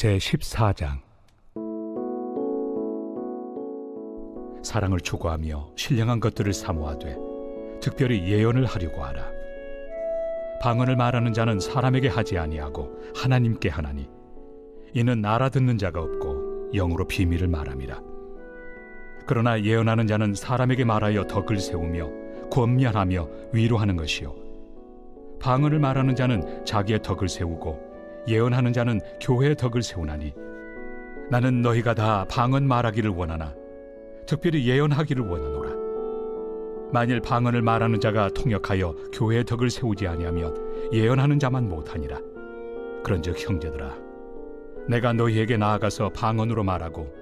제14장. 사랑을 추구하며 신령한 것들을 사모하되 특별히 예언을 하려고 하라. 방언을 말하는 자는 사람에게 하지 아니하고 하나님께 하나니 이는 알아듣는 자가 없고 영으로 비밀을 말함이라. 그러나 예언하는 자는 사람에게 말하여 덕을 세우며 권면하며 위로하는 것이요, 방언을 말하는 자는 자기의 덕을 세우고 예언하는 자는 교회의 덕을 세우나니 나는 너희가 다 방언 말하기를 원하나 특별히 예언하기를 원하노라. 만일 방언을 말하는 자가 통역하여 교회의 덕을 세우지 아니하면 예언하는 자만 못하니라. 그런즉 형제들아, 내가 너희에게 나아가서 방언으로 말하고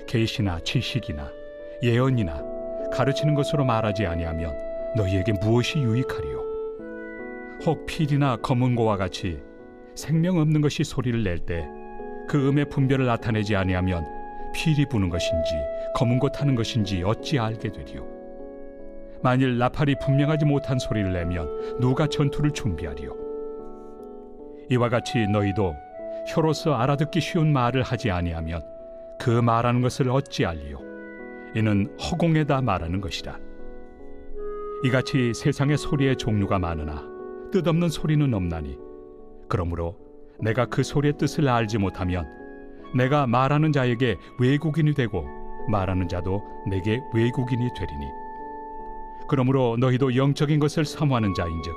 계시나 지식이나 예언이나 가르치는 것으로 말하지 아니하면 너희에게 무엇이 유익하리요? 혹 필이나 검은고와 같이 생명 없는 것이 소리를 낼 때 그 음의 분별을 나타내지 아니하면 필이 부는 것인지 검은고 타는 것인지 어찌 알게 되리요? 만일 나팔이 분명하지 못한 소리를 내면 누가 전투를 준비하리요? 이와 같이 너희도 혀로서 알아듣기 쉬운 말을 하지 아니하면 그 말하는 것을 어찌 알리요? 이는 허공에다 말하는 것이라. 이같이 세상의 소리의 종류가 많으나 뜻없는 소리는 없나니, 그러므로 내가 그 소리의 뜻을 알지 못하면 내가 말하는 자에게 외국인이 되고 말하는 자도 내게 외국인이 되리니, 그러므로 너희도 영적인 것을 사모하는 자인즉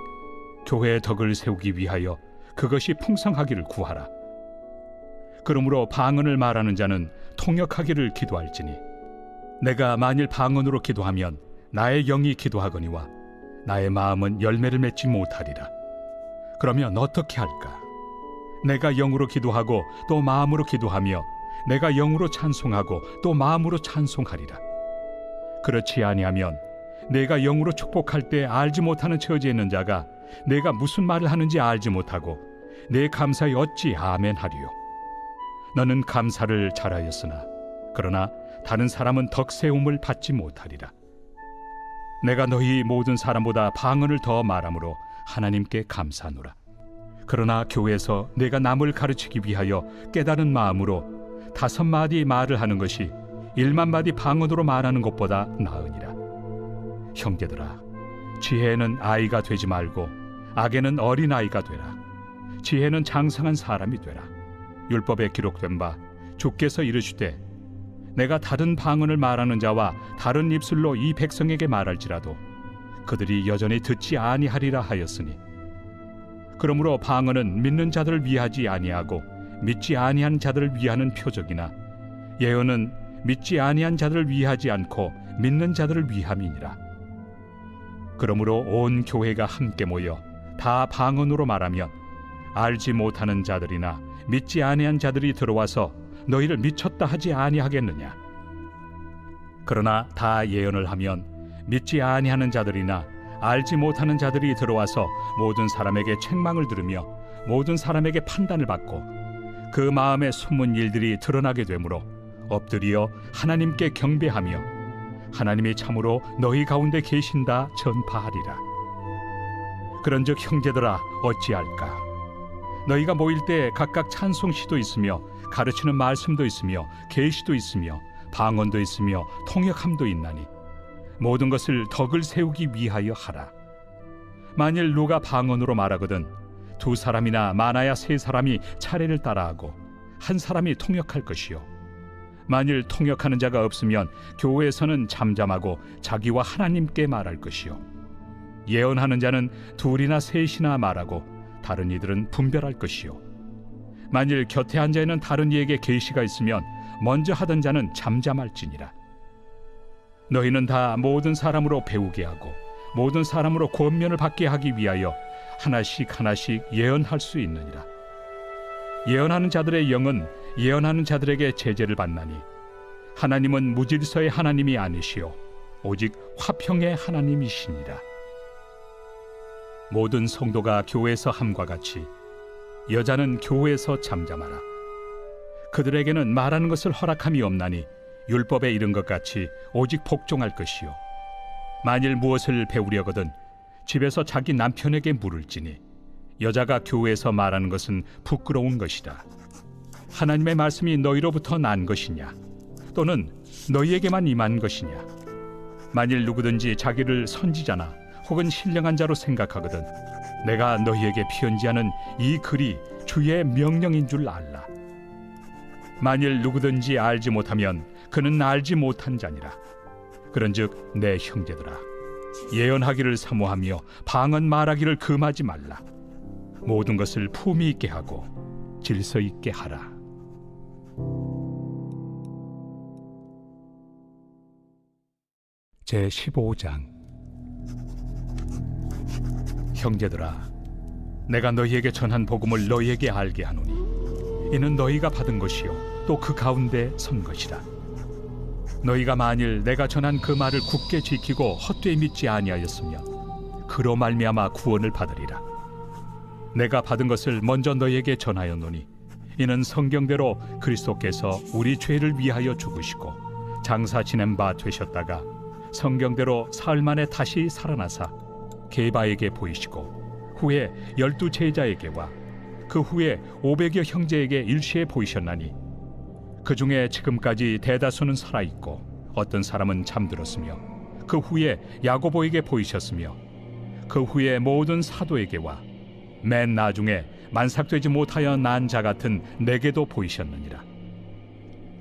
교회의 덕을 세우기 위하여 그것이 풍성하기를 구하라. 그러므로 방언을 말하는 자는 통역하기를 기도할지니, 내가 만일 방언으로 기도하면 나의 영이 기도하거니와 나의 마음은 열매를 맺지 못하리라. 그러면 어떻게 할까? 내가 영으로 기도하고 또 마음으로 기도하며 내가 영으로 찬송하고 또 마음으로 찬송하리라. 그렇지 아니하면 내가 영으로 축복할 때 알지 못하는 처지에 있는 자가 내가 무슨 말을 하는지 알지 못하고 내 감사에 어찌 아멘 하리요? 너는 감사를 잘하였으나 그러나 다른 사람은 덕세움을 받지 못하리라. 내가 너희 모든 사람보다 방언을 더 말함으로 하나님께 감사하노라. 그러나 교회에서 내가 남을 가르치기 위하여 깨달은 마음으로 5마디 말을 하는 것이 1만마디 방언으로 말하는 것보다 나으니라. 형제들아, 지혜는 아이가 되지 말고 악에는 어린아이가 되라. 지혜는 장성한 사람이 되라. 율법에 기록된 바 주께서 이르시되 내가 다른 방언을 말하는 자와 다른 입술로 이 백성에게 말할지라도 그들이 여전히 듣지 아니하리라 하였으니, 그러므로 방언은 믿는 자들을 위하지 아니하고 믿지 아니한 자들을 위하는 표적이나 예언은 믿지 아니한 자들을 위하지 않고 믿는 자들을 위함이니라. 그러므로 온 교회가 함께 모여 다 방언으로 말하면 알지 못하는 자들이나 믿지 아니한 자들이 들어와서 너희를 미쳤다 하지 아니하겠느냐? 그러나 다 예언을 하면 믿지 아니하는 자들이나 알지 못하는 자들이 들어와서 모든 사람에게 책망을 들으며 모든 사람에게 판단을 받고 그 마음에 숨은 일들이 드러나게 되므로 엎드려 하나님께 경배하며 하나님이 참으로 너희 가운데 계신다 전파하리라. 그런즉 형제들아, 어찌할까? 너희가 모일 때 각각 찬송시도 있으며 가르치는 말씀도 있으며 계시도 있으며 방언도 있으며 통역함도 있나니 모든 것을 덕을 세우기 위하여 하라. 만일 누가 방언으로 말하거든 2사람이나 많아야 3사람이 차례를 따라하고 1사람이 통역할 것이요, 만일 통역하는 자가 없으면 교회에서는 잠잠하고 자기와 하나님께 말할 것이요, 예언하는 자는 2이나 3이나 말하고 다른 이들은 분별할 것이요, 만일 곁에 앉아 있는 다른 이에게 계시가 있으면 먼저 하던 자는 잠잠할지니라. 너희는 다 모든 사람으로 배우게 하고 모든 사람으로 권면을 받게 하기 위하여 하나씩 하나씩 예언할 수 있느니라. 예언하는 자들의 영은 예언하는 자들에게 제재를 받나니 하나님은 무질서의 하나님이 아니시오 오직 화평의 하나님이시니라. 모든 성도가 교회에서 함과 같이 여자는 교회에서 잠잠하라. 그들에게는 말하는 것을 허락함이 없나니 율법에 이른 것 같이 오직 복종할 것이요, 만일 무엇을 배우려거든 집에서 자기 남편에게 물을지니 여자가 교회에서 말하는 것은 부끄러운 것이다. 하나님의 말씀이 너희로부터 난 것이냐? 또는 너희에게만 임한 것이냐? 만일 누구든지 자기를 선지자나 혹은 신령한 자로 생각하거든 내가 너희에게 편지하는 이 글이 주의 명령인 줄 알라. 만일 누구든지 알지 못하면 그는 알지 못한 자니라. 그런즉 내 형제들아, 예언하기를 사모하며 방언 말하기를 금하지 말라. 모든 것을 품위 있게 하고 질서 있게 하라. 제 15장. 형제들아, 내가 너희에게 전한 복음을 너희에게 알게 하노니 이는 너희가 받은 것이요 또 그 가운데 선 것이라. 너희가 만일 내가 전한 그 말을 굳게 지키고 헛되이 믿지 아니하였으면 그로 말미암아 구원을 받으리라. 내가 받은 것을 먼저 너희에게 전하였노니 이는 성경대로 그리스도께서 우리 죄를 위하여 죽으시고 장사 지낸 바 되셨다가 성경대로 사흘 만에 다시 살아나사 게바에게 보이시고 후에 12 제자에게와 그 후에 500여 형제에게 일시에 보이셨나니 그 중에 지금까지 대다수는 살아있고 어떤 사람은 잠들었으며 그 후에 야고보에게 보이셨으며 그 후에 모든 사도에게와 맨 나중에 만삭되지 못하여 난 자 같은 내게도 보이셨느니라.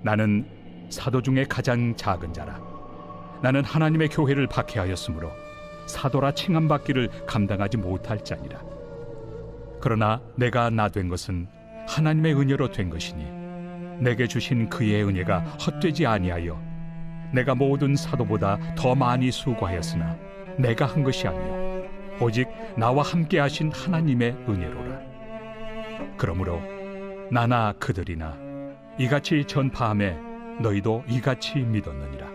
나는 사도 중에 가장 작은 자라. 나는 하나님의 교회를 박해하였으므로 사도라 칭함받기를 감당하지 못할 자니라. 그러나 내가 나 된 것은 하나님의 은혜로 된 것이니 내게 주신 그의 은혜가 헛되지 아니하여 내가 모든 사도보다 더 많이 수고하였으나 내가 한 것이 아니요 오직 나와 함께 하신 하나님의 은혜로라. 그러므로 나나 그들이나 이같이 전파함에 너희도 이같이 믿었느니라.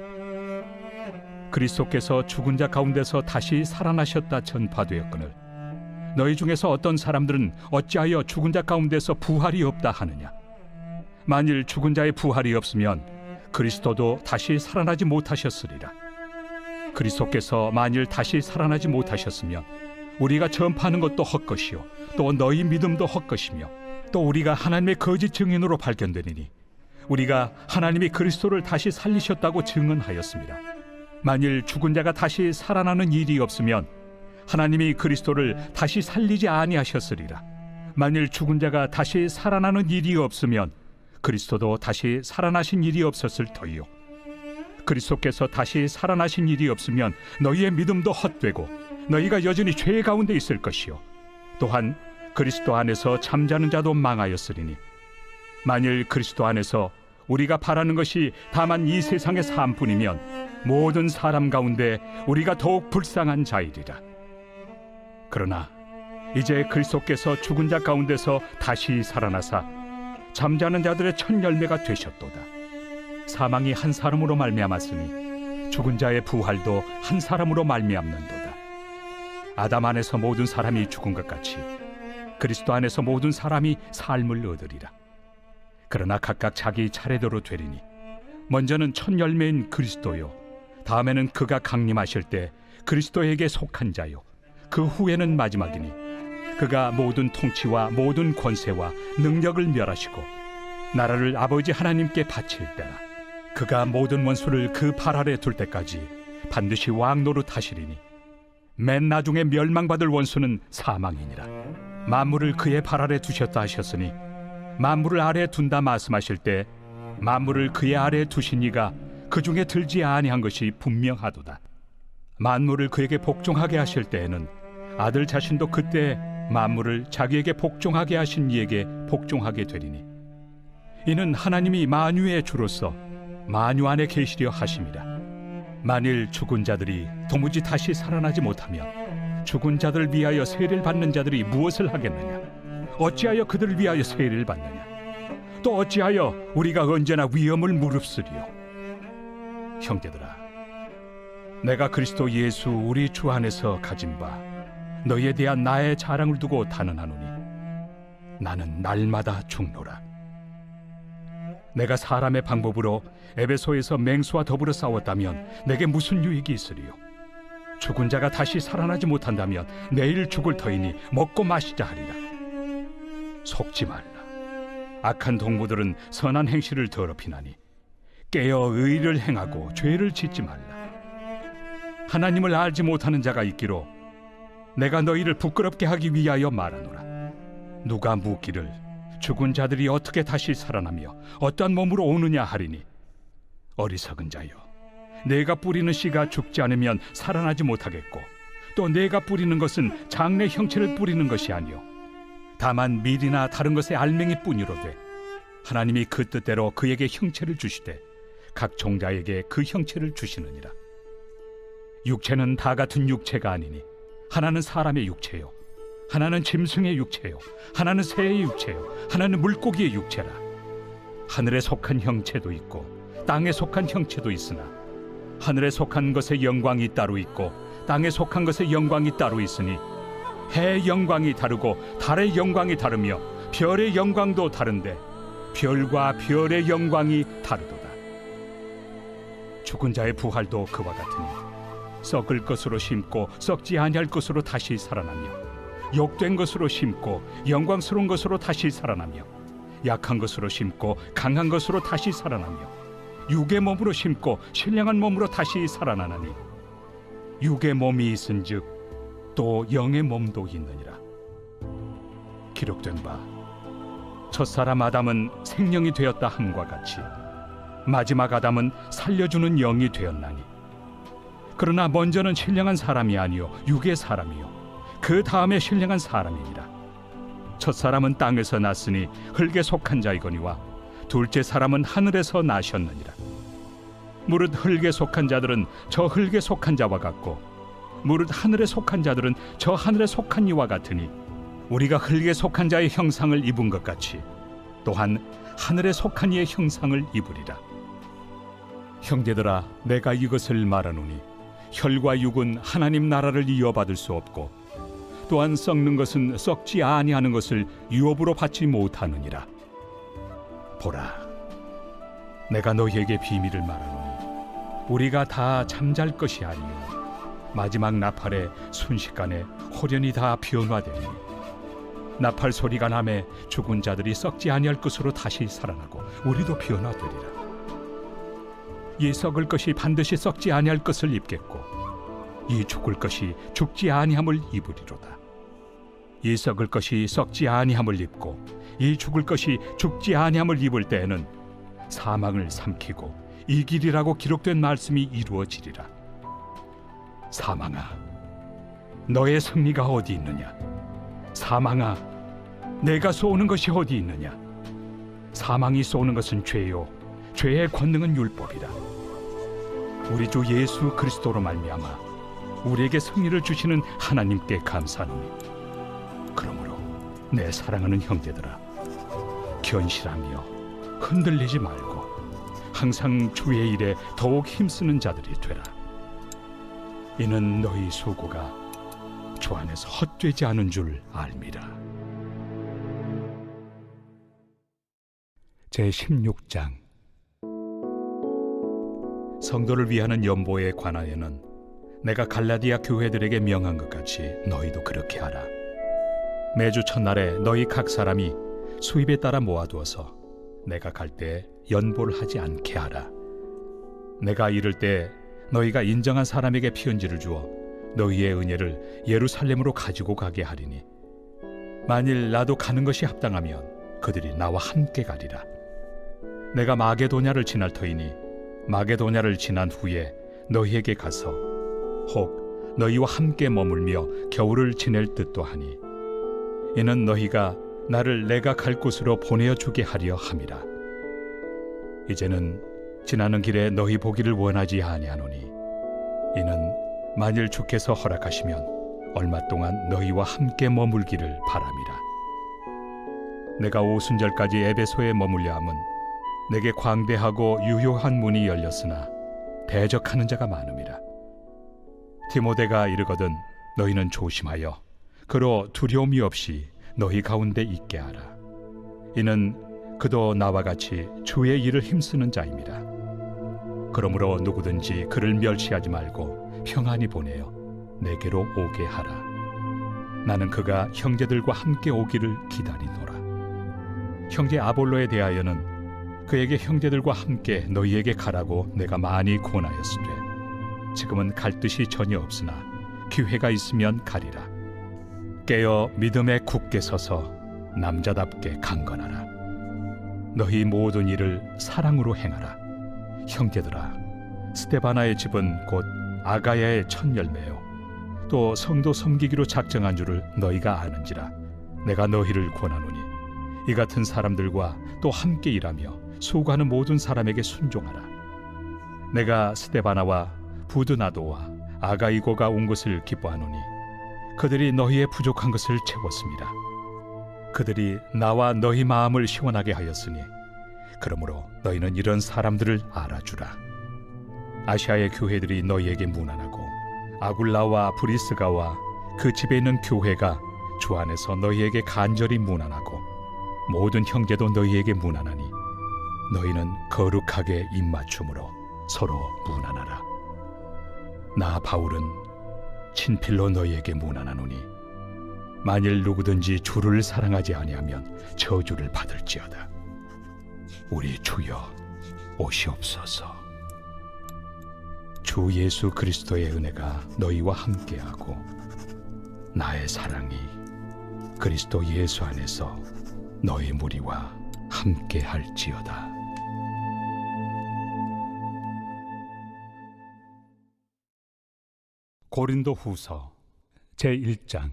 그리스도께서 죽은 자 가운데서 다시 살아나셨다 전파되었거늘 너희 중에서 어떤 사람들은 어찌하여 죽은 자 가운데서 부활이 없다 하느냐? 만일 죽은 자의 부활이 없으면 그리스도도 다시 살아나지 못하셨으리라. 그리스도께서 만일 다시 살아나지 못하셨으면 우리가 전파하는 것도 헛것이요 또 너희 믿음도 헛것이며 또 우리가 하나님의 거짓 증인으로 발견되리니 우리가 하나님이 그리스도를 다시 살리셨다고 증언하였습니다. 만일 죽은 자가 다시 살아나는 일이 없으면 하나님이 그리스도를 다시 살리지 아니하셨으리라. 만일 죽은 자가 다시 살아나는 일이 없으면 그리스도도 다시 살아나신 일이 없었을 터이요 그리스도께서 다시 살아나신 일이 없으면 너희의 믿음도 헛되고 너희가 여전히 죄 가운데 있을 것이요 또한 그리스도 안에서 잠자는 자도 망하였으리니 만일 그리스도 안에서 우리가 바라는 것이 다만 이 세상의 삶뿐이면 모든 사람 가운데 우리가 더욱 불쌍한 자이리라. 그러나 이제 그리스도께서 죽은 자 가운데서 다시 살아나사 잠자는 자들의 첫 열매가 되셨도다. 사망이 한 사람으로 말미암았으니 죽은 자의 부활도 한 사람으로 말미암는도다. 아담 안에서 모든 사람이 죽은 것 같이 그리스도 안에서 모든 사람이 삶을 얻으리라. 그러나 각각 자기 차례대로 되리니 먼저는 첫 열매인 그리스도요 다음에는 그가 강림하실 때 그리스도에게 속한 자요 그 후에는 마지막이니 그가 모든 통치와 모든 권세와 능력을 멸하시고 나라를 아버지 하나님께 바칠 때라. 그가 모든 원수를 그 발 아래 둘 때까지 반드시 왕 노릇하시리니 맨 나중에 멸망받을 원수는 사망이니라. 만물을 그의 발 아래 두셨다 하셨으니 만물을 아래에 둔다 말씀하실 때 만물을 그의 아래에 두신 이가 그 중에 들지 아니한 것이 분명하도다. 만물을 그에게 복종하게 하실 때에는 아들 자신도 그때 만물을 자기에게 복종하게 하신 이에게 복종하게 되리니 이는 하나님이 만유의 주로서 만유 안에 계시려 하심이라. 만일 죽은 자들이 도무지 다시 살아나지 못하면 죽은 자들을 위하여 세례를 받는 자들이 무엇을 하겠느냐? 어찌하여 그들을 위하여 세례를 받느냐? 또 어찌하여 우리가 언제나 위험을 무릅쓰리요? 형제들아, 내가 그리스도 예수 우리 주 안에서 가진 바 너희에 대한 나의 자랑을 두고 단언하노니 나는 날마다 죽노라. 내가 사람의 방법으로 에베소에서 맹수와 더불어 싸웠다면 내게 무슨 유익이 있으리요? 죽은 자가 다시 살아나지 못한다면 내일 죽을 터이니 먹고 마시자 하리라. 속지 말라. 악한 동무들은 선한 행실을 더럽히나니 깨어 의를 행하고 죄를 짓지 말라. 하나님을 알지 못하는 자가 있기로 내가 너희를 부끄럽게 하기 위하여 말하노라. 누가 묻기를 죽은 자들이 어떻게 다시 살아나며 어떠한 몸으로 오느냐 하리니, 어리석은 자여, 내가 뿌리는 씨가 죽지 않으면 살아나지 못하겠고 또 내가 뿌리는 것은 장래 형체를 뿌리는 것이 아니요 다만 밀이나 다른 것의 알맹이 뿐이로되, 하나님이 그 뜻대로 그에게 형체를 주시되 각 종자에게 그 형체를 주시느니라. 육체는 다 같은 육체가 아니니 하나는 사람의 육체요, 하나는 짐승의 육체요, 하나는 새의 육체요, 하나는 물고기의 육체라. 하늘에 속한 형체도 있고 땅에 속한 형체도 있으나 하늘에 속한 것의 영광이 따로 있고 땅에 속한 것의 영광이 따로 있으니 해의 영광이 다르고 달의 영광이 다르며 별의 영광도 다른데 별과 별의 영광이 다르도다. 죽은 자의 부활도 그와 같으니 썩을 것으로 심고 썩지 아니할 것으로 다시 살아나며, 욕된 것으로 심고 영광스러운 것으로 다시 살아나며, 약한 것으로 심고 강한 것으로 다시 살아나며, 육의 몸으로 심고 신령한 몸으로 다시 살아나나니, 육의 몸이 있은즉 또 영의 몸도 있느니라. 기록된 바 첫사람 아담은 생명이 되었다 함과 같이 마지막 아담은 살려주는 영이 되었나니, 그러나 먼저는 신령한 사람이 아니요 육의 사람이요 그 다음에 신령한 사람이니라. 첫사람은 땅에서 났으니 흙에 속한 자이거니와 둘째 사람은 하늘에서 나셨느니라. 무릇 흙에 속한 자들은 저 흙에 속한 자와 같고 무릇 하늘에 속한 자들은 저 하늘에 속한 이와 같으니, 우리가 흙에 속한 자의 형상을 입은 것 같이 또한 하늘에 속한 이의 형상을 입으리라. 형제들아, 내가 이것을 말하노니 혈과 육은 하나님 나라를 이어받을 수 없고 또한 썩는 것은 썩지 아니하는 것을 유업으로 받지 못하느니라. 보라, 내가 너희에게 비밀을 말하노니 우리가 다 잠잘 것이 아니요 마지막 나팔에 순식간에 호련히 다 변화되니, 나팔 소리가 나매 죽은 자들이 썩지 아니할 것으로 다시 살아나고 우리도 변화되리라. 이 썩을 것이 반드시 썩지 아니할 것을 입겠고 이 죽을 것이 죽지 아니함을 입으리로다. 이 썩을 것이 썩지 아니함을 입고 이 죽을 것이 죽지 아니함을 입을 때에는 사망을 삼키고 이기리라고 기록된 말씀이 이루어지리라. 사망아, 너의 승리가 어디 있느냐? 사망아, 내가 쏘는 것이 어디 있느냐? 사망이 쏘는 것은 죄요 죄의 권능은 율법이라. 우리 주 예수 그리스도로 말미암아 우리에게 승리를 주시는 하나님께 감사하노니, 그러므로 내 사랑하는 형제들아, 견실하며 흔들리지 말고 항상 주의 일에 더욱 힘쓰는 자들이 되라. 이는 너희 수고가 주 안에서 헛되지 않은 줄 알미라. 제16장. 성도를 위하는 연보에 관하여는 내가 갈라디아 교회들에게 명한 것 같이 너희도 그렇게 하라. 매주 첫날에 너희 각 사람이 수입에 따라 모아두어서 내가 갈 때 연보를 하지 않게 하라. 내가 이를 때 너희가 인정한 사람에게 편지를 주어 너희의 은혜를 예루살렘으로 가지고 가게 하리니, 만일 나도 가는 것이 합당하면 그들이 나와 함께 가리라. 내가 마게도냐를 지날 터이니 마게도냐를 지난 후에 너희에게 가서 혹 너희와 함께 머물며 겨울을 지낼 뜻도 하니, 이는 너희가 나를 내가 갈 곳으로 보내어주게 하려 함이라. 이제는 지나는 길에 너희 보기를 원하지 아니하노니, 이는 만일 주께서 허락하시면 얼마 동안 너희와 함께 머물기를 바람이라. 내가 오순절까지 에베소에 머물려 함은 내게 광대하고 유효한 문이 열렸으나 대적하는 자가 많음이라. 디모데가 이르거든 너희는 조심하여 그로 두려움이 없이 너희 가운데 있게 하라. 이는 그도 나와 같이 주의 일을 힘쓰는 자임이라. 그러므로 누구든지 그를 멸시하지 말고 평안히 보내어 내게로 오게 하라. 나는 그가 형제들과 함께 오기를 기다리노라. 형제 아볼로에 대하여는 그에게 형제들과 함께 너희에게 가라고 내가 많이 권하였으되 지금은 갈 뜻이 전혀 없으나 기회가 있으면 가리라. 깨어 믿음에 굳게 서서 남자답게 강건하라. 너희 모든 일을 사랑으로 행하라. 형제들아, 스데바나의 집은 곧 아가야의 첫 열매요 또 성도 섬기기로 작정한 줄을 너희가 아는지라. 내가 너희를 권하노니 이 같은 사람들과 또 함께 일하며 수고하는 모든 사람에게 순종하라. 내가 스데바나와 부드나도와 아가이고가 온 것을 기뻐하노니 그들이 너희의 부족한 것을 채웠습니다. 그들이 나와 너희 마음을 시원하게 하였으니 그러므로 너희는 이런 사람들을 알아주라. 아시아의 교회들이 너희에게 문안하고 아굴라와 브리스가와 그 집에 있는 교회가 주 안에서 너희에게 간절히 문안하고 모든 형제도 너희에게 문안하니 너희는 거룩하게 입맞춤으로 서로 문안하라. 나 바울은 친필로 너희에게 문안하노니 만일 누구든지 주를 사랑하지 아니하면 저주를 받을지어다. 우리 주여 오시옵소서. 주 예수 그리스도의 은혜가 너희와 함께하고 나의 사랑이 그리스도 예수 안에서 너희 무리와 함께할지어다. 고린도 후서 제1장.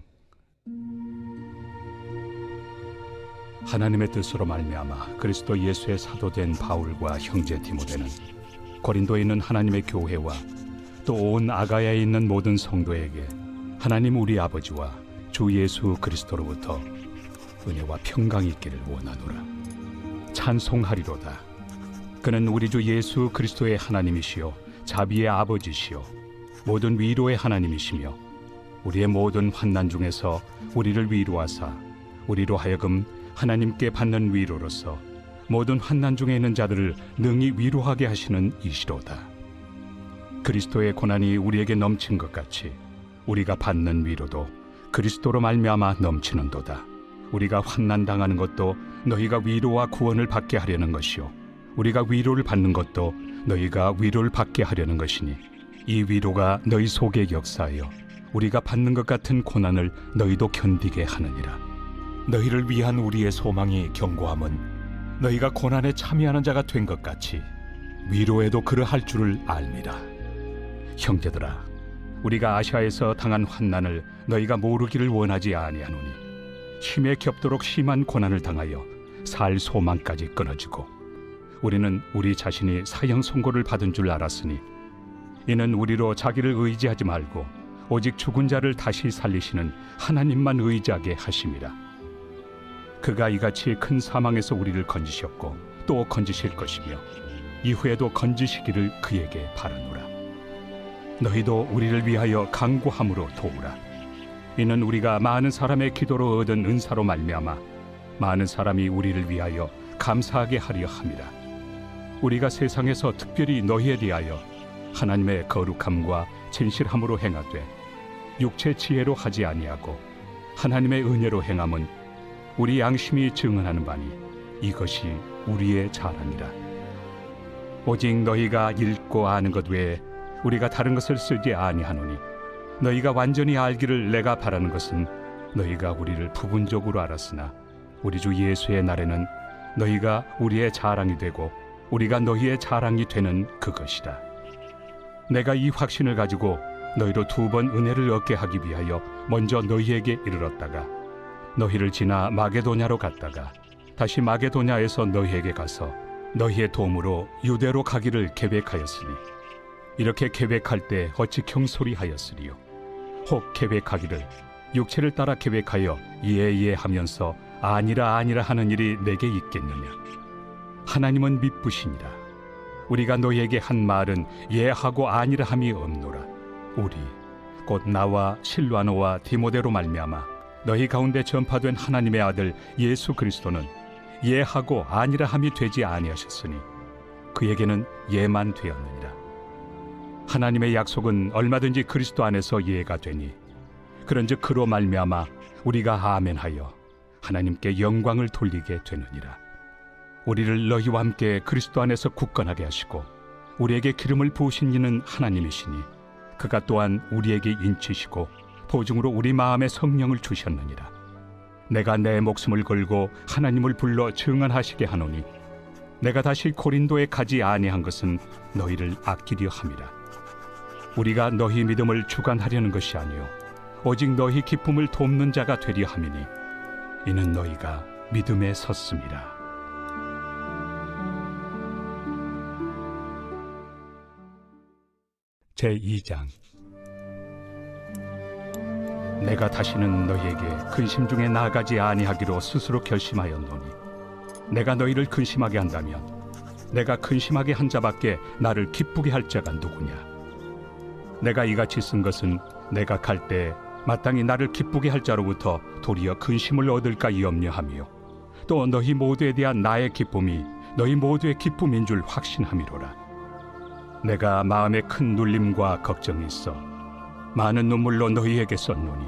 하나님의 뜻으로 말미암아 그리스도 예수의 사도된 바울과 형제 디모데는 고린도에 있는 하나님의 교회와 또 온 아가야에 있는 모든 성도에게 하나님 우리 아버지와 주 예수 그리스도로부터 은혜와 평강이 있기를 원하노라. 찬송하리로다. 그는 우리 주 예수 그리스도의 하나님이시요 자비의 아버지시요 모든 위로의 하나님이시며 우리의 모든 환난 중에서 우리를 위로하사 우리로 하여금 하나님께 받는 위로로서 모든 환난 중에 있는 자들을 능히 위로하게 하시는 이시로다. 그리스도의 고난이 우리에게 넘친 것 같이 우리가 받는 위로도 그리스도로 말미암아 넘치는도다. 우리가 환난 당하는 것도 너희가 위로와 구원을 받게 하려는 것이요 우리가 위로를 받는 것도 너희가 위로를 받게 하려는 것이니 이 위로가 너희 속에 역사하여 우리가 받는 것 같은 고난을 너희도 견디게 하느니라. 너희를 위한 우리의 소망이 견고함은 너희가 고난에 참여하는 자가 된 것 같이 위로에도 그러할 줄을 알미라. 형제들아, 우리가 아시아에서 당한 환난을 너희가 모르기를 원하지 아니하노니 힘에 겹도록 심한 고난을 당하여 살 소망까지 끊어지고 우리는 우리 자신이 사형 선고를 받은 줄 알았으니 이는 우리로 자기를 의지하지 말고 오직 죽은 자를 다시 살리시는 하나님만 의지하게 하심이라. 그가 이같이 큰 사망에서 우리를 건지셨고 또 건지실 것이며 이후에도 건지시기를 그에게 바라노라. 너희도 우리를 위하여 간구함으로 도우라. 이는 우리가 많은 사람의 기도로 얻은 은사로 말미암아 많은 사람이 우리를 위하여 감사하게 하려 함이라. 우리가 세상에서 특별히 너희에 대하여 하나님의 거룩함과 진실함으로 행하되 육체 지혜로 하지 아니하고 하나님의 은혜로 행함은 우리 양심이 증언하는 바니 이것이 우리의 자랑이라. 오직 너희가 읽고 아는 것 외에 우리가 다른 것을 쓰지 아니하노니 너희가 완전히 알기를 내가 바라는 것은 너희가 우리를 부분적으로 알았으나 우리 주 예수의 날에는 너희가 우리의 자랑이 되고 우리가 너희의 자랑이 되는 그것이다. 내가 이 확신을 가지고 너희로 2번 은혜를 얻게 하기 위하여 먼저 너희에게 이르렀다가 너희를 지나 마게도냐로 갔다가 다시 마게도냐에서 너희에게 가서 너희의 도움으로 유대로 가기를 계획하였으니 이렇게 계획할 때 어찌 경솔이하였으리요. 혹 계획하기를 육체를 따라 계획하여 예 하면서 아니라 하는 일이 내게 있겠느냐. 하나님은 미쁘시니라. 우리가 너희에게 한 말은 예하고 아니라 함이 없노라. 우리 곧 나와 실와노와 디모데로 말미암아 너희 가운데 전파된 하나님의 아들 예수 그리스도는 예하고 아니라 함이 되지 아니하셨으니 그에게는 예만 되었느니라. 하나님의 약속은 얼마든지 그리스도 안에서 예가 되니 그런즉 그로 말미암아 우리가 아멘하여 하나님께 영광을 돌리게 되느니라. 우리를 너희와 함께 그리스도 안에서 굳건하게 하시고 우리에게 기름을 부으신 이는 하나님이시니 그가 또한 우리에게 인치시고 보증으로 우리 마음에 성령을 주셨느니라. 내가 내 목숨을 걸고 하나님을 불러 증언하시게 하노니 내가 다시 고린도에 가지 아니한 것은 너희를 아끼려 함이라. 우리가 너희 믿음을 주관하려는 것이 아니요 오직 너희 기쁨을 돕는 자가 되려 함이니 이는 너희가 믿음에 섰음이라. 제2장. 내가 다시는 너희에게 근심 중에 나아가지 아니하기로 스스로 결심하였노니 내가 너희를 근심하게 한다면 내가 근심하게 한 자밖에 나를 기쁘게 할 자가 누구냐. 내가 이같이 쓴 것은 내가 갈 때 마땅히 나를 기쁘게 할 자로부터 도리어 근심을 얻을까 염려하며 또 너희 모두에 대한 나의 기쁨이 너희 모두의 기쁨인 줄 확신함이로라. 내가 마음에 큰 눌림과 걱정이 있어 많은 눈물로 너희에게 썼노니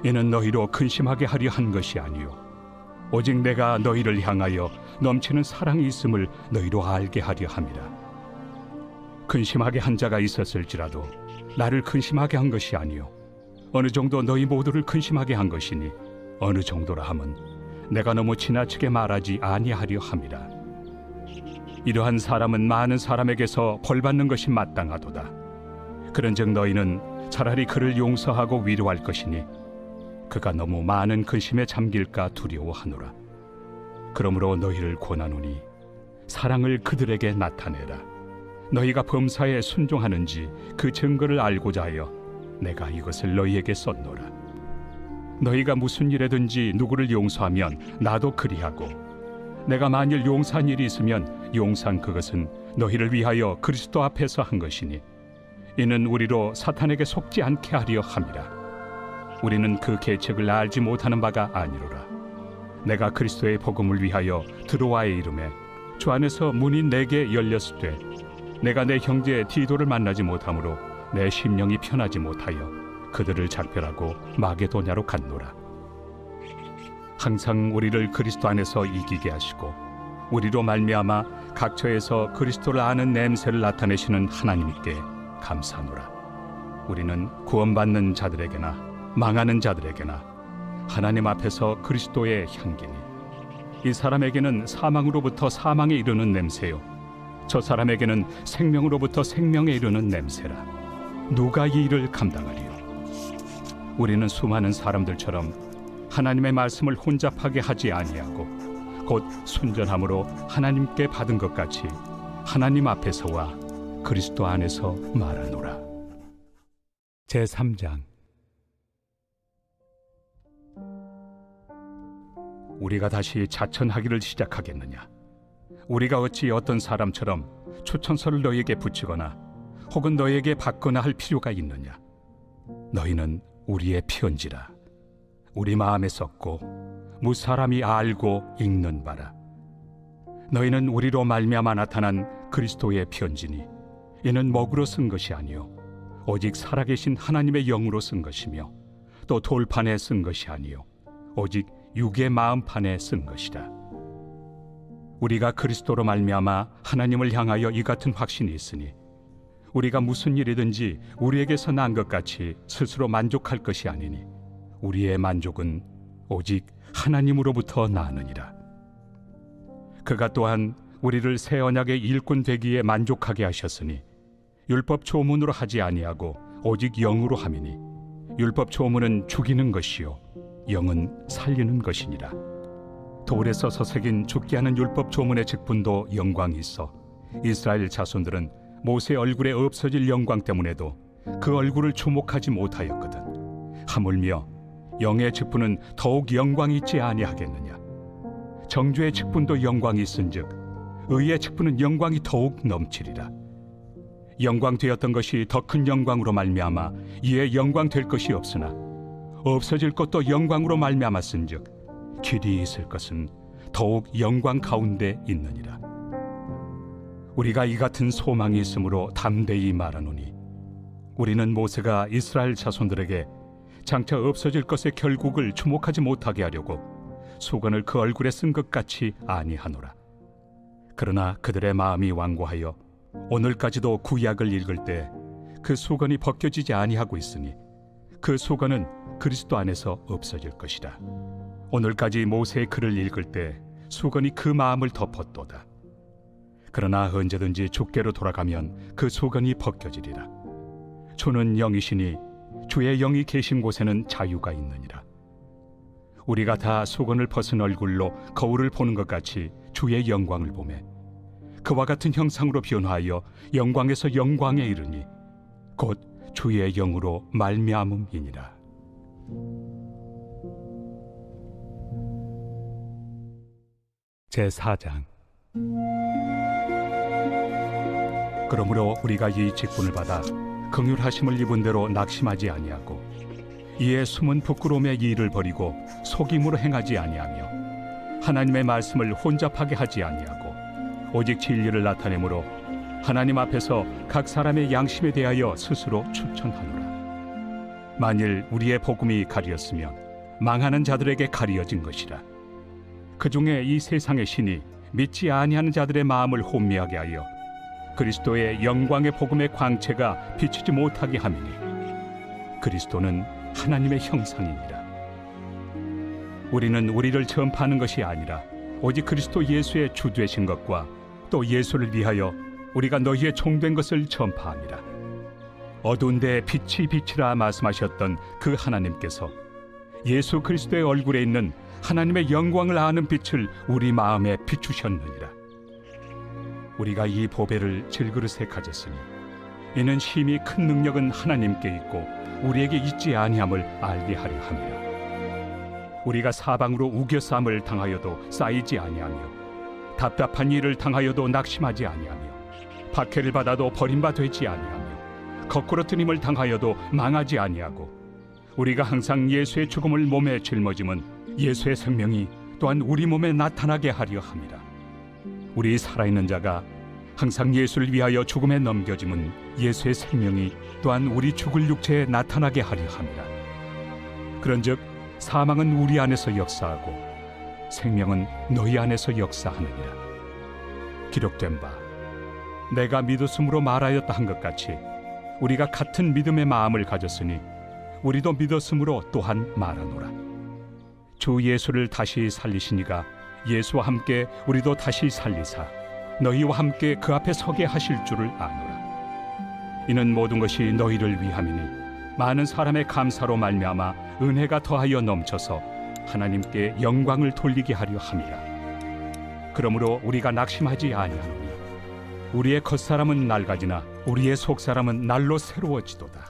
이는 너희로 근심하게 하려 한 것이 아니요 오직 내가 너희를 향하여 넘치는 사랑이 있음을 너희로 알게 하려 함이라. 근심하게 한 자가 있었을지라도 나를 근심하게 한 것이 아니요 어느 정도 너희 모두를 근심하게 한 것이니 어느 정도라 함은 내가 너무 지나치게 말하지 아니하려 함이라. 이러한 사람은 많은 사람에게서 벌받는 것이 마땅하도다. 그런즉 너희는 차라리 그를 용서하고 위로할 것이니 그가 너무 많은 근심에 잠길까 두려워하노라. 그러므로 너희를 권하노니 사랑을 그들에게 나타내라. 너희가 범사에 순종하는지 그 증거를 알고자 하여 내가 이것을 너희에게 썼노라. 너희가 무슨 일에든지 누구를 용서하면 나도 그리하고 내가 만일 용서한 일이 있으면 용서한 그것은 너희를 위하여 그리스도 앞에서 한 것이니 이는 우리로 사탄에게 속지 않게 하려 함이라. 우리는 그 계책을 알지 못하는 바가 아니로라. 내가 그리스도의 복음을 위하여 드로아에 이름에 주 안에서 문이 내게 열렸으되 내가 내 형제 디도를 만나지 못하므로 내 심령이 편하지 못하여 그들을 작별하고 마게도냐로 갔노라. 항상 우리를 그리스도 안에서 이기게 하시고 우리로 말미암아 각처에서 그리스도를 아는 냄새를 나타내시는 하나님께 감사하노라. 우리는 구원받는 자들에게나 망하는 자들에게나 하나님 앞에서 그리스도의 향기니 이 사람에게는 사망으로부터 사망에 이르는 냄새요 저 사람에게는 생명으로부터 생명에 이르는 냄새라. 누가 이 일을 감당하리요? 우리는 수많은 사람들처럼 하나님의 말씀을 혼잡하게 하지 아니하고 곧 순전함으로 하나님께 받은 것 같이 하나님 앞에서와 그리스도 안에서 말하노라. 제3장. 우리가 다시 자천하기를 시작하겠느냐? 우리가 어찌 어떤 사람처럼 추천서를 너희에게 붙이거나 혹은 너희에게 받거나 할 필요가 있느냐? 너희는 우리의 편지라. 우리 마음에 썼고 무사람이 알고 읽는 바라. 너희는 우리로 말미암아 나타난 그리스도의 편지니 이는 먹으로 쓴 것이 아니요 오직 살아계신 하나님의 영으로 쓴 것이며 또 돌판에 쓴 것이 아니요 오직 육의 마음판에 쓴 것이라. 우리가 그리스도로 말미암아 하나님을 향하여 이 같은 확신이 있으니 우리가 무슨 일이든지 우리에게서 난 것 같이 스스로 만족할 것이 아니니 우리의 만족은 오직 하나님으로부터 나느니라. 그가 또한 우리를 새 언약의 일꾼 되기에 만족하게 하셨으니 율법 조문으로 하지 아니하고 오직 영으로 함이니 율법 조문은 죽이는 것이요 영은 살리는 것이니라. 돌에 써서 새긴 죽게 하는 율법 조문의 직분도 영광이 있어 이스라엘 자손들은 모세 얼굴에 없어질 영광 때문에도 그 얼굴을 주목하지 못하였거든. 하물며 영의 직분은 더욱 영광이 있지 아니하겠느냐? 정죄의 직분도 영광이 있은즉 의의 직분은 영광이 더욱 넘치리라. 영광 되었던 것이 더 큰 영광으로 말미암아 이에 영광 될 것이 없으나 없어질 것도 영광으로 말미암았은즉 길이 있을 것은 더욱 영광 가운데 있느니라. 우리가 이 같은 소망이 있으므로 담대히 말하노니 우리는 모세가 이스라엘 자손들에게 장차 없어질 것의 결국을 주목하지 못하게 하려고 수건을 그 얼굴에 쓴 것 같이 아니하노라. 그러나 그들의 마음이 완고하여 오늘까지도 구약을 읽을 때 그 수건이 벗겨지지 아니하고 있으니 그 수건은 그리스도 안에서 없어질 것이라. 오늘까지 모세의 글을 읽을 때 수건이 그 마음을 덮었도다. 그러나 언제든지 주께로 돌아가면 그 수건이 벗겨지리라. 주는 영이시니 주의 영이 계신 곳에는 자유가 있느니라. 우리가 다 수건을 벗은 얼굴로 거울을 보는 것 같이 주의 영광을 보매 그와 같은 형상으로 변화하여 영광에서 영광에 이르니 곧 주의 영으로 말미암음이니라. 제4장. 그러므로 우리가 이 직분을 받아 긍휼하심을 입은 대로 낙심하지 아니하고 이에 숨은 부끄러움의 일을 버리고 속임으로 행하지 아니하며 하나님의 말씀을 혼잡하게 하지 아니하고 오직 진리를 나타내므로 하나님 앞에서 각 사람의 양심에 대하여 스스로 추천하노라. 만일 우리의 복음이 가리었으면 망하는 자들에게 가리어진 것이라. 그 중에 이 세상의 신이 믿지 아니하는 자들의 마음을 혼미하게 하여 그리스도의 영광의 복음의 광채가 비추지 못하게 함이니 그리스도는 하나님의 형상이니라. 우리는 우리를 전파하는 것이 아니라 오직 그리스도 예수의 주 되신 것과 또 예수를 위하여 우리가 너희의 종된 것을 전파함이라. 어두운 데 빛이 빛이라 말씀하셨던 그 하나님께서 예수 그리스도의 얼굴에 있는 하나님의 영광을 아는 빛을 우리 마음에 비추셨느니라. 우리가 이 보배를 질그릇에 가졌으니 이는 심히 큰 능력은 하나님께 있고 우리에게 있지 아니함을 알게 하려 함이라. 우리가 사방으로 우겨싸움을 당하여도 쌓이지 아니하며 답답한 일을 당하여도 낙심하지 아니하며 박해를 받아도 버림바 되지 아니하며 거꾸로 뜨임을 당하여도 망하지 아니하고 우리가 항상 예수의 죽음을 몸에 짊어짐은 예수의 생명이 또한 우리 몸에 나타나게 하려 함이라. 우리 살아있는 자가 항상 예수를 위하여 죽음에 넘겨짐은 예수의 생명이 또한 우리 죽을 육체에 나타나게 하려 함이라. 그런즉 사망은 우리 안에서 역사하고 생명은 너희 안에서 역사하느니라. 기록된 바 내가 믿었으므로 말하였다 한 것 같이 우리가 같은 믿음의 마음을 가졌으니 우리도 믿었으므로 또한 말하노라. 주 예수를 다시 살리시니가 예수와 함께 우리도 다시 살리사 너희와 함께 그 앞에 서게 하실 줄을 아노라. 이는 모든 것이 너희를 위함이니 많은 사람의 감사로 말미암아 은혜가 더하여 넘쳐서 하나님께 영광을 돌리게 하려 함이라. 그러므로 우리가 낙심하지 아니하노니 우리의 겉사람은 낡아지나 우리의 속사람은 날로 새로워지도다.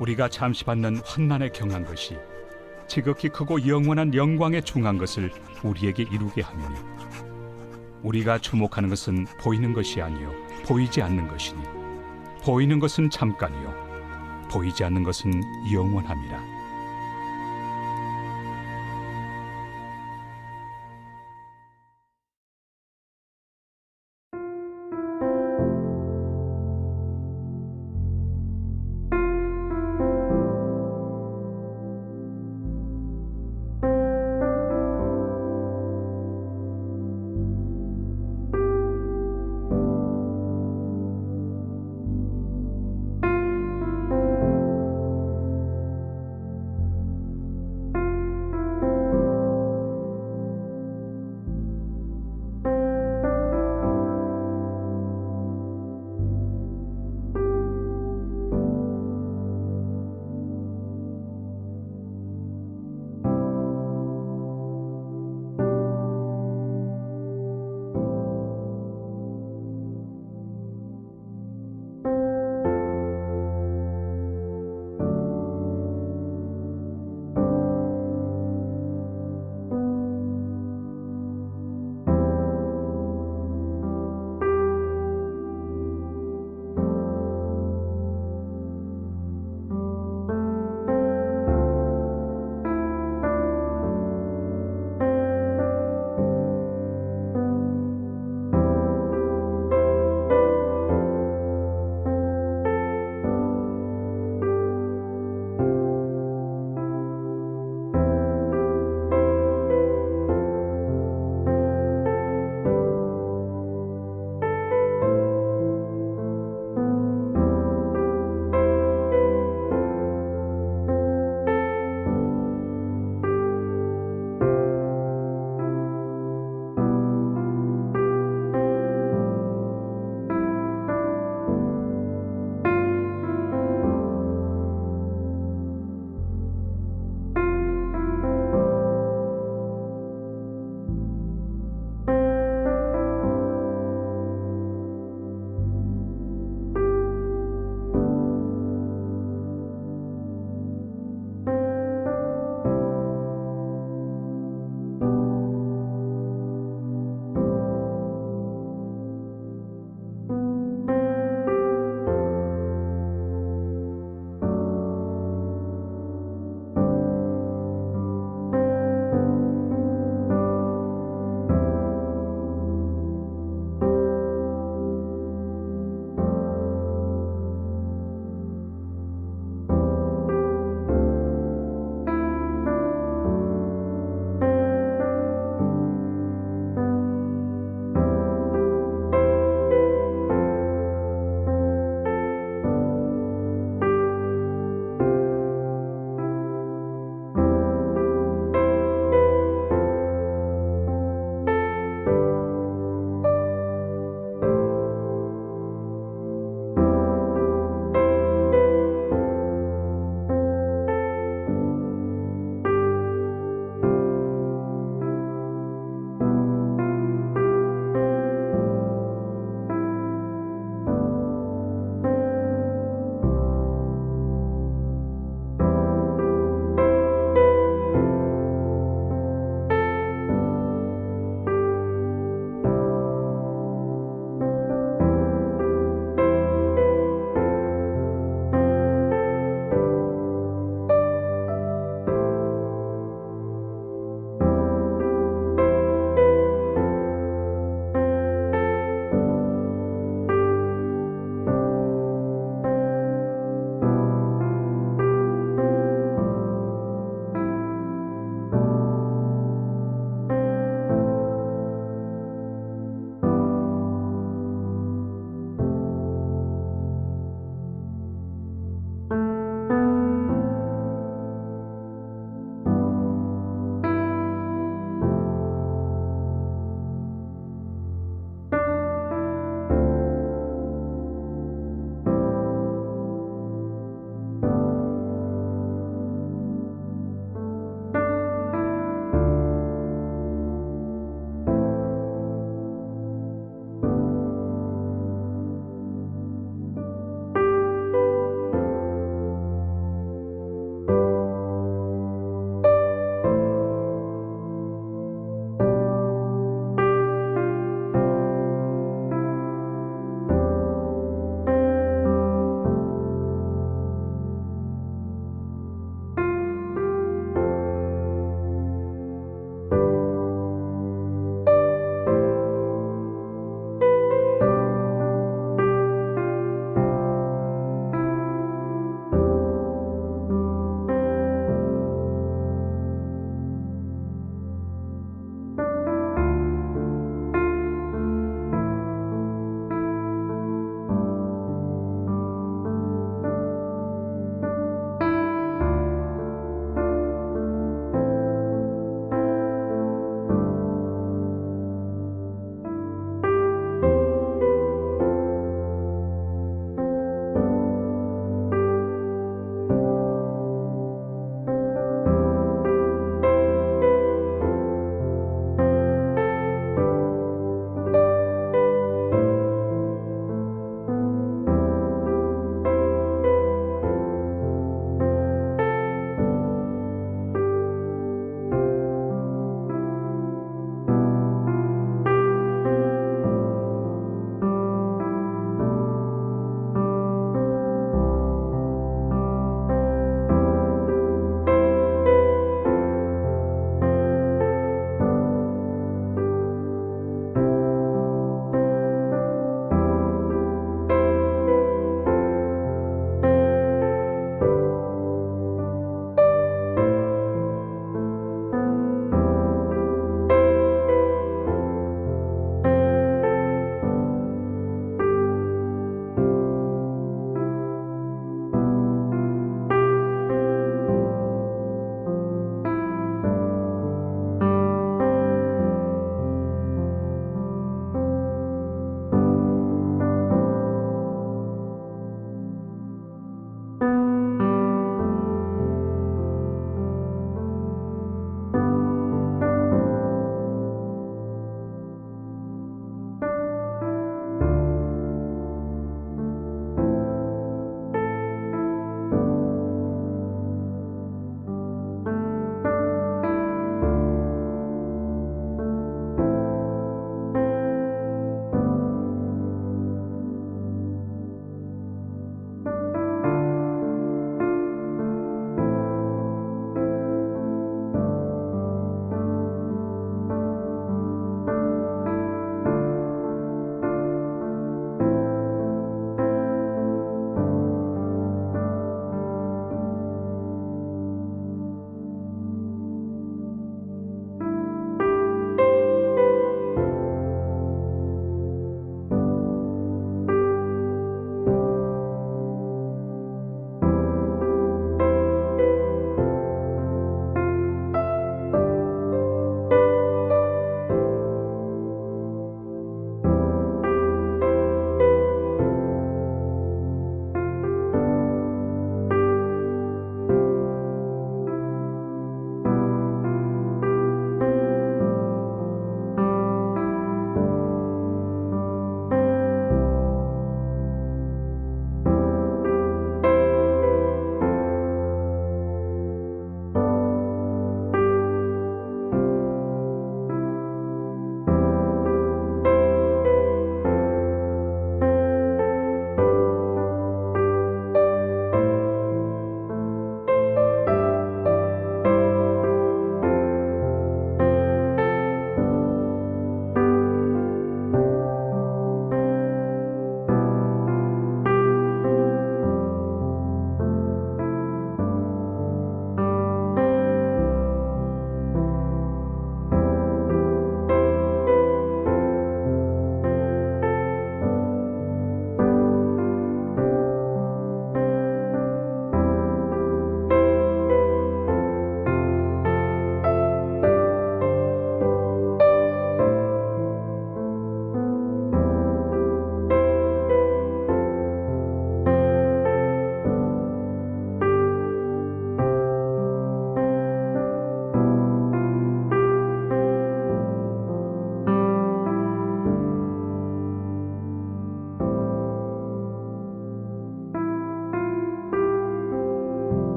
우리가 잠시 받는 환난에 경한 것이 지극히 크고 영원한 영광에 중한 것을 우리에게 이루게 하느니 우리가 주목하는 것은 보이는 것이 아니요 보이지 않는 것이니 보이는 것은 잠깐이요 보이지 않는 것은 영원함이라.